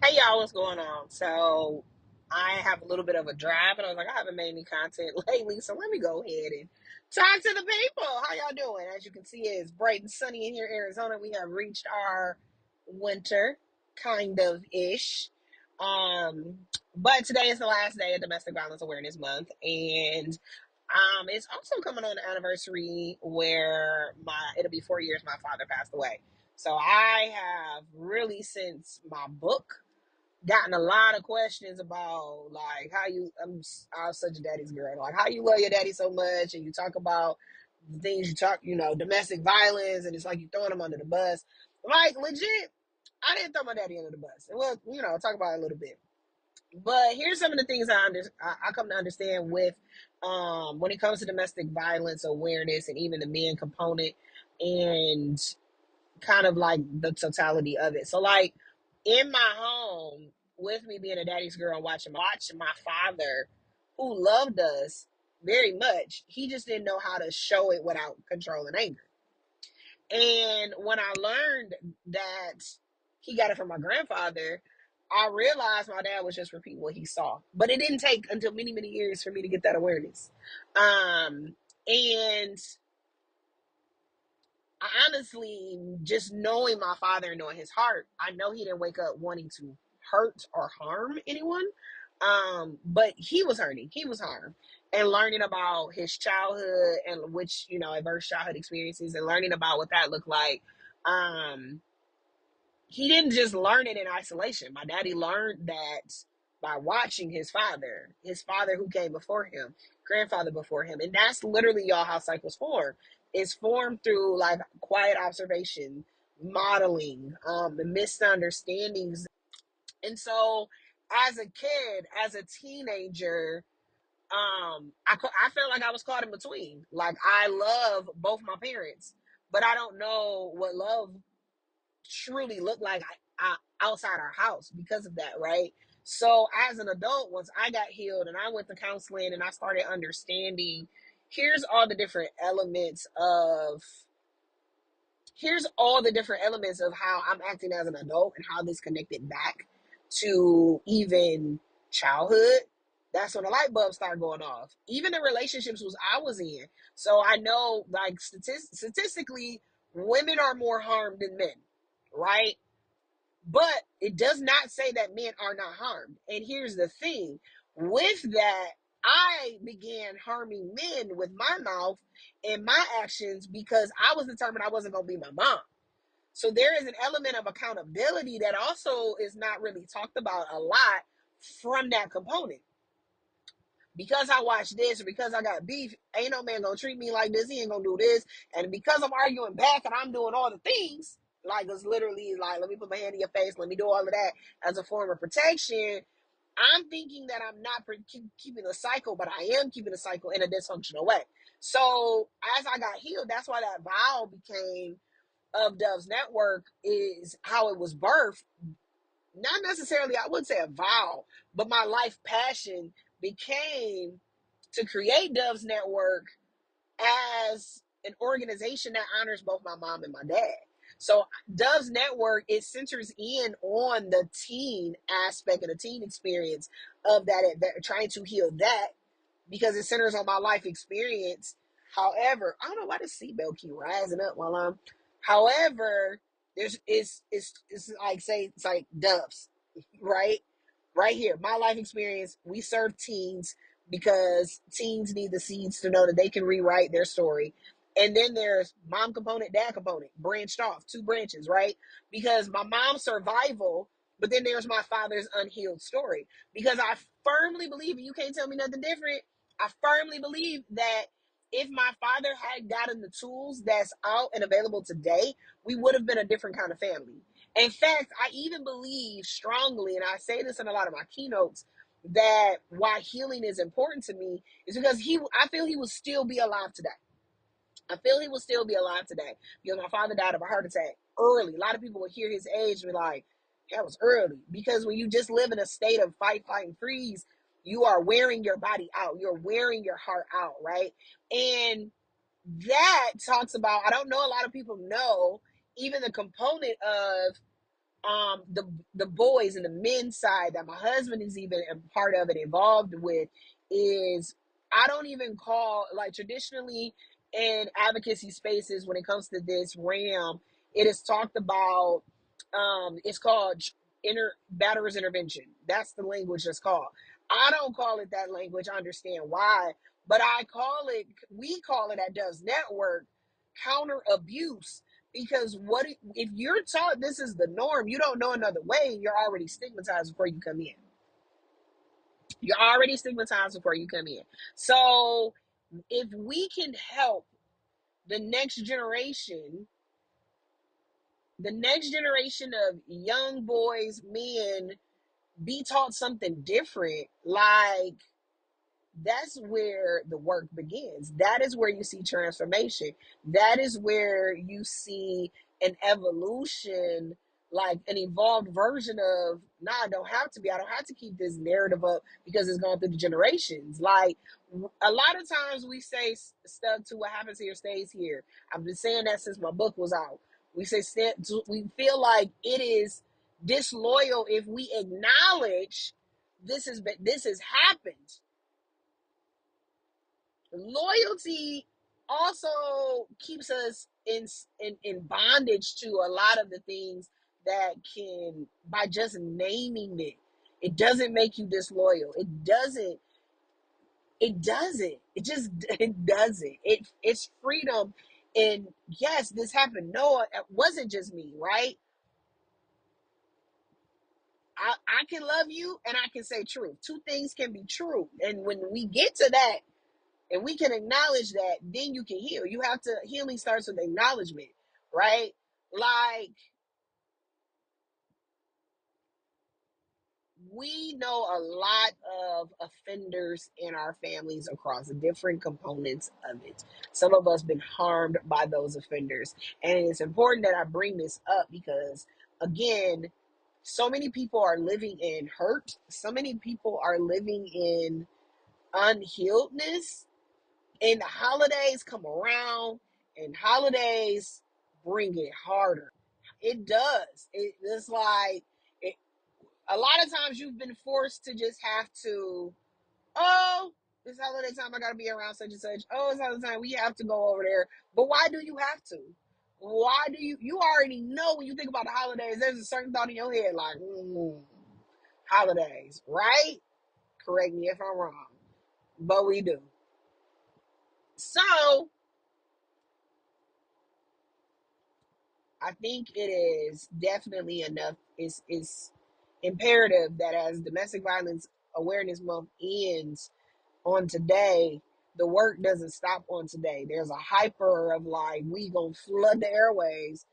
Hey y'all, what's going on? So I have a little bit of a drive, and I was like, I haven't made any content lately, so let me go ahead and talk to the people. How y'all doing? As you can see, it's bright and sunny in here, Arizona. We have reached our winter, kind of ish. But today is the last day of Domestic Violence Awareness Month, and it's also coming on the anniversary where my it'll be 4 years my father passed away. So I have really, since my book, gotten a lot of questions about like how you I'm such a daddy's girl, like how you love your daddy so much, and you talk about the things you talk, domestic violence, and it's like you throwing him under the bus. Like, legit, I didn't throw my daddy under the bus. Well, talk about it a little bit. But here's some of the things I come to understand with when it comes to domestic violence awareness, and even the men component, and kind of like the totality of it. So, like, in my home, with me being a daddy's girl and watching my father, who loved us very much, he just didn't know how to show it without control and anger. And when I learned that he got it from my grandfather, I realized my dad was just repeating what he saw. But it didn't take until many, many years for me to get that awareness. And I honestly, just knowing my father and knowing his heart, I know he didn't wake up wanting to hurt or harm anyone. But he was hurting, he was harmed. And learning about his childhood, and which, adverse childhood experiences, and learning about what that looked like. Um, he didn't just learn it in isolation. My daddy learned that by watching his father who came before him, grandfather before him. And that's literally, y'all, how cycles form. It's formed through like quiet observation, modeling, the misunderstandings. And so as a kid, as a teenager, I felt like I was caught in between. Like, I love both my parents, but I don't know what love truly look like outside our house because of that, right? So as an adult, once I got healed and I went to counseling and I started understanding, here's all the different elements of here's all the different elements of how I'm acting as an adult and how this connected back to even childhood. That's when the light bulbs start going off. Even the relationships I was in. So I know, like, statistically, women are more harmed than men, right? But it does not say that men are not harmed. And here's the thing with that, I began harming men with my mouth and my actions because I was determined I wasn't going to be my mom. So there is an element of accountability that also is not really talked about a lot from that component. Because I watched this, or because I got beef, ain't no man gonna treat me like this. He ain't gonna do this. And because I'm arguing back and I'm doing all the things, like, it's literally like, let me put my hand in your face, let me do all of that as a form of protection. I'm thinking that I'm not keeping a cycle, but I am keeping a cycle in a dysfunctional way. So as I got healed, that's why that vow became of Dove's Network, is how it was birthed. Not necessarily, I wouldn't say a vow, but my life passion became to create Dove's Network as an organization that honors both my mom and my dad. So Dove's Network, it centers in on the teen aspect and the teen experience of that, trying to heal that, because it centers on my life experience. However, I don't know why the seatbelt keep rising up while I'm. However, there's it's like, say, it's like Doves, right? Right here, my life experience. We serve teens because teens need the seeds to know that they can rewrite their story. And then there's mom component, dad component, branched off, two branches, right? Because my mom's survival, but then there's my father's unhealed story. Because I firmly believe, and you can't tell me nothing different, I firmly believe that if my father had gotten the tools that's out and available today, we would have been a different kind of family. In fact, I even believe strongly, and I say this in a lot of my keynotes, that why healing is important to me is because I feel he would still be alive today. I feel he will still be alive today because my father died of a heart attack early. A lot of people will hear his age and be like, that was early. Because when you just live in a state of fight, flight, and freeze, you are wearing your body out. You're wearing your heart out, right? And that talks about, I don't know, a lot of people know even the component of the boys and the men's side that my husband is even a part of and involved with is, I don't even call, like, traditionally in advocacy spaces when it comes to this realm, it is talked about, it's called batterers intervention. That's the language that's called. I don't call it that language. I understand why, but we call it at Does Network counter abuse, because if you're taught this is the norm, you don't know another way, you're already stigmatized before you come in. You're already stigmatized before you come in. So if we can help the next generation, of young boys, men, be taught something different, like, that's where the work begins. That is where you see transformation. That is where you see an evolution, like an evolved version of, nah, I don't have to be. I don't have to keep this narrative up because it's gone through the generations. Like, a lot of times we say stuff to what happens here stays here. I've been saying that since my book was out. We say we feel like it is disloyal if we acknowledge this has happened. Loyalty also keeps us in bondage to a lot of the things that can, by just naming it, it doesn't make you disloyal. It doesn't. It's freedom. And yes, this happened. No, it wasn't just me, right? I can love you and I can say truth. Two things can be true. And when we get to that, and we can acknowledge that, then you can heal. Healing starts with acknowledgement, right? Like, we know a lot of offenders in our families across different components of it. Some of us been harmed by those offenders. And it's important that I bring this up because, again, so many people are living in hurt. So many people are living in unhealedness. And the holidays come around, and holidays bring it harder. It does. It's like, it, a lot of times you've been forced to just have to, oh, it's holiday time, I gotta be around such and such. Oh, it's holiday time, we have to go over there. But why do you have to? Why do you already know when you think about the holidays, there's a certain thought in your head like, holidays, right? Correct me if I'm wrong. But we do. So I think it is definitely enough. It's imperative that as Domestic Violence Awareness Month ends on today, the work doesn't stop on today. There's a hyper of like, we gonna flood the airways,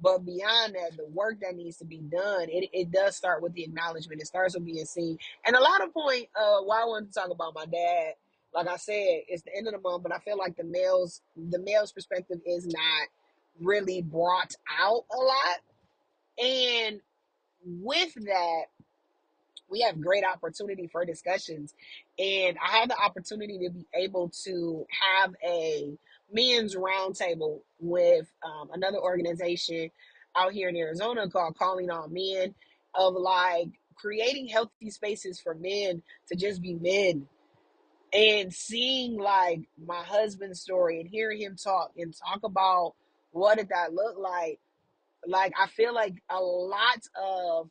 but beyond that, the work that needs to be done, it does start with the acknowledgement. It starts with being seen. And a lot of point, why I wanted to talk about my dad, like I said, it's the end of the month, but I feel like the male's perspective is not really brought out a lot. And with that, we have great opportunity for discussions. And I had the opportunity to be able to have a men's roundtable with another organization out here in Arizona called Calling All Men, of like creating healthy spaces for men to just be men. And seeing like my husband's story and hearing him talk about what did that look like, I feel like a lot of,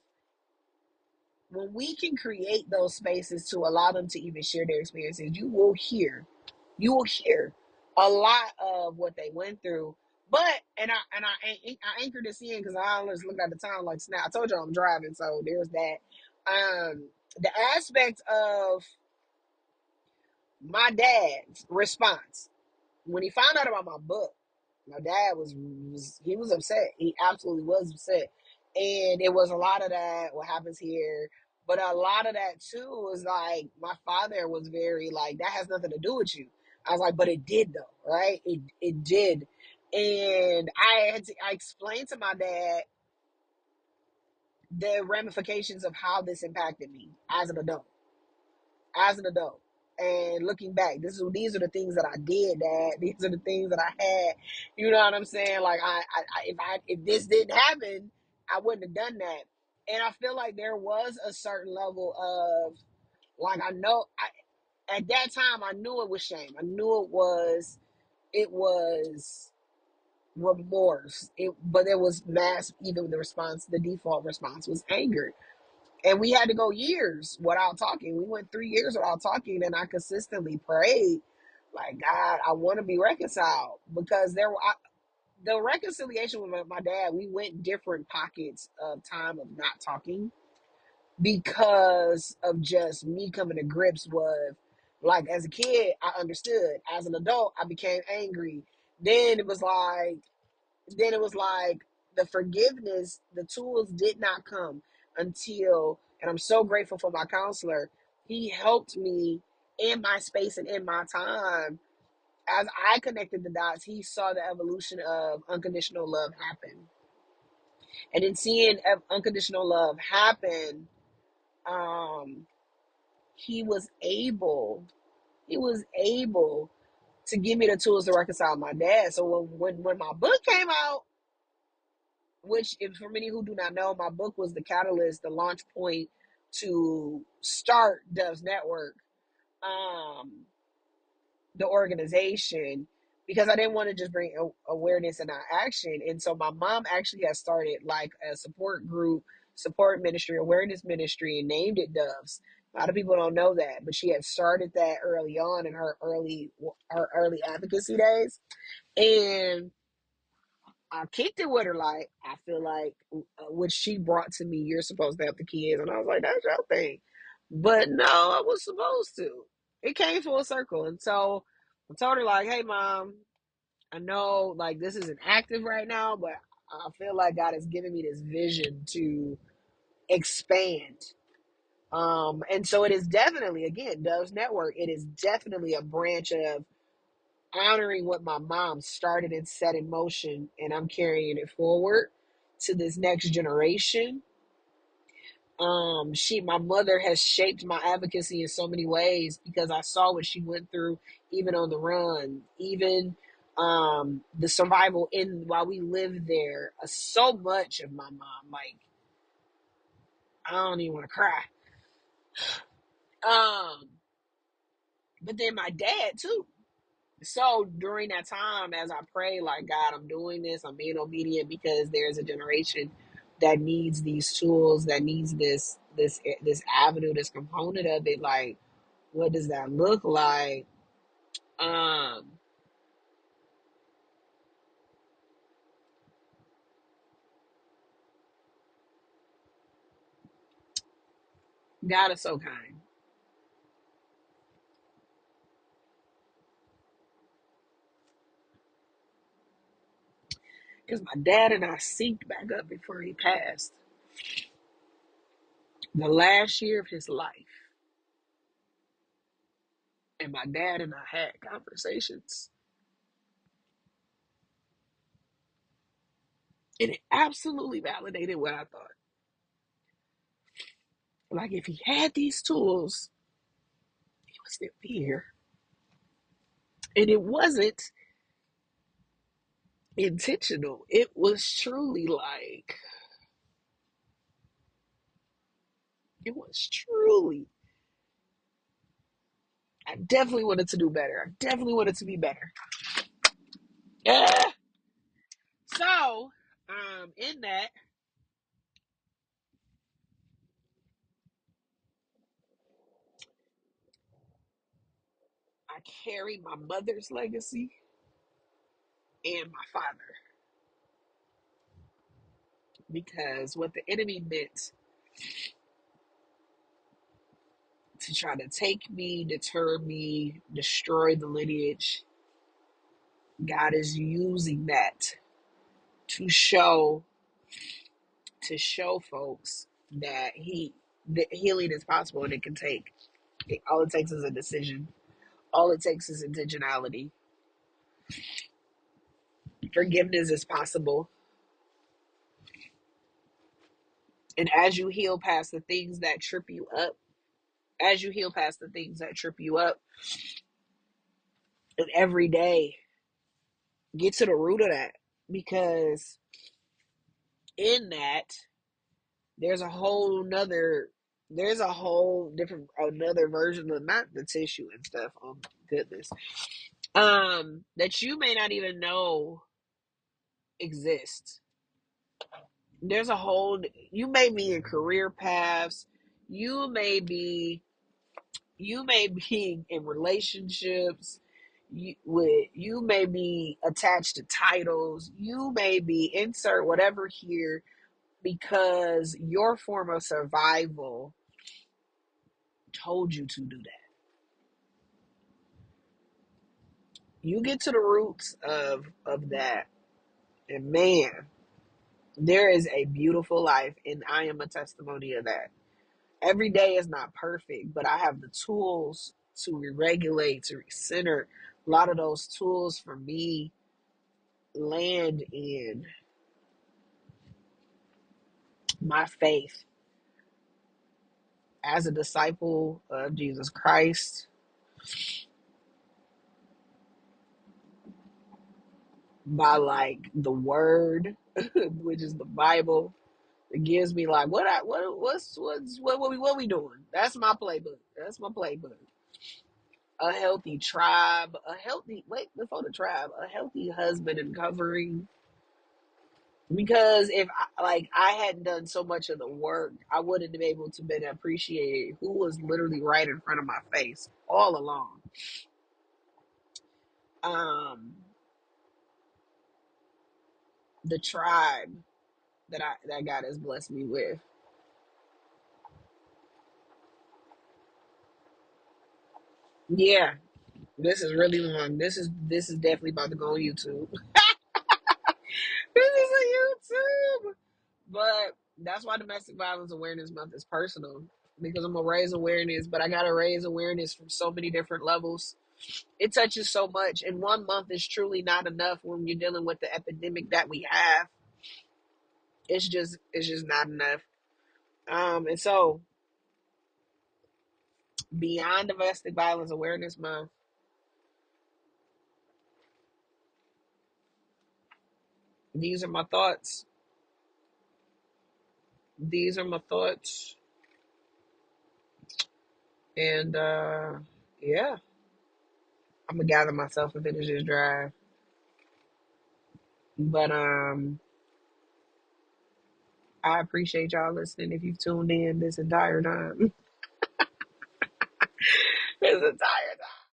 when we can create those spaces to allow them to even share their experiences, you will hear a lot of what they went through. But I anchored this in because I always looked at the time like, snap, I told you I'm driving, so there's that. The aspect of my dad's response when he found out about my book. My dad was upset. He absolutely was upset. And it was a lot of that, what happens here. But a lot of that too was like, my father was very like, that has nothing to do with you. I was like, but it did though, right? It did. And I explained to my dad the ramifications of how this impacted me as an adult. As an adult. And looking back, these are the things that I did, Dad. These are the things that I had. You know what I'm saying? Like, if this didn't happen, I wouldn't have done that. And I feel like there was a certain level of, like, I know at that time I knew it was shame. I knew it was remorse. But there was mass, even the response, the default response was anger. And we had to go years without talking. We went 3 years without talking, and I consistently prayed, like, God, I want to be reconciled, because the reconciliation with my dad, we went different pockets of time of not talking because of just me coming to grips with, like, as a kid I understood, as an adult I became angry. Then it was like the forgiveness, the tools did not come until, and I'm so grateful for my counselor. He helped me in my space and in my time. As I connected the dots, he saw the evolution of unconditional love happen. And in seeing unconditional love happen, um, he was able, he was able to give me the tools to reconcile my dad. So when my book came out, which, if for many who do not know, my book was the catalyst, the launch point to start Dove's Network, um, the organization, because I didn't want to just bring awareness and not action. And so my mom actually has started like a support group, support ministry, awareness ministry, and named it Doves. A lot of people don't know that, but she had started that early on in her early advocacy days. And I kicked it with her, like, I feel like what she brought to me, you're supposed to help the kids. And I was like, that's your thing. But no, I was supposed to. It came full circle. And so I told her, like, hey, mom, I know, like, this isn't active right now, but I feel like God has given me this vision to expand. And so it is definitely, again, Dove's Network, it is definitely a branch of honoring what my mom started and set in motion, and I'm carrying it forward to this next generation. My mother has shaped my advocacy in so many ways because I saw what she went through, even on the run, even the survival in while we lived there. So much of my mom, like, I don't even want to cry. Um, but then my dad too. So during that time, as I pray, like, God, I'm doing this, I'm being obedient because there's a generation that needs these tools, that needs this avenue, this component of it. Like, what does that look like? Um, God is so kind, because my dad and I synced back up before he passed. The last year of his life, and my dad and I had conversations, and it absolutely validated what I thought. Like, if he had these tools, he would still be here. And it wasn't intentional. It was truly like, it was truly, I definitely wanted to do better. I definitely wanted to be better. Yeah. So, in that, I carry my mother's legacy and my father, because what the enemy meant to try to take me, deter me, destroy the lineage, God is using that to show folks that healing is possible, and it can take. All it takes is a decision. All it takes is intentionality. Forgiveness is possible. And as you heal past the things that trip you up, as you heal past the things that trip you up, and every day, get to the root of that. Because in that, there's a whole nother, there's a whole different, another version of not the tissue and stuff. Oh goodness. That you may not even know exists. There's a whole, you may be in career paths, you may be, you may be in relationships, you may be attached to titles, you may be insert whatever here, because your form of survival told you to do that. You get to the roots of that, and man, there is a beautiful life, and I am a testimony of that. Every day is not perfect, but I have the tools to regulate, to recenter. A lot of those tools for me land in my faith as a disciple of Jesus Christ, by like the word, which is the Bible. It gives me like what we doing? That's my playbook. That's my playbook. A healthy tribe, a healthy, wait, before the tribe, a healthy husband and covering. Because if I hadn't done so much of the work, I wouldn't have been able to been appreciated who was literally right in front of my face all along. Um, the tribe that God has blessed me with. Yeah, this is really long. This is definitely about to go on YouTube. This is a YouTube. But that's why Domestic Violence Awareness Month is personal, because I'm gonna raise awareness, but I gotta raise awareness from so many different levels. It touches so much, and 1 month is truly not enough when you're dealing with the epidemic that we have. It's just not enough. And so beyond Domestic Violence Awareness Month, these are my thoughts. These are my thoughts, and yeah, I'm gonna gather myself and finish this drive. But I appreciate y'all listening. If you've tuned in this entire time, this entire time.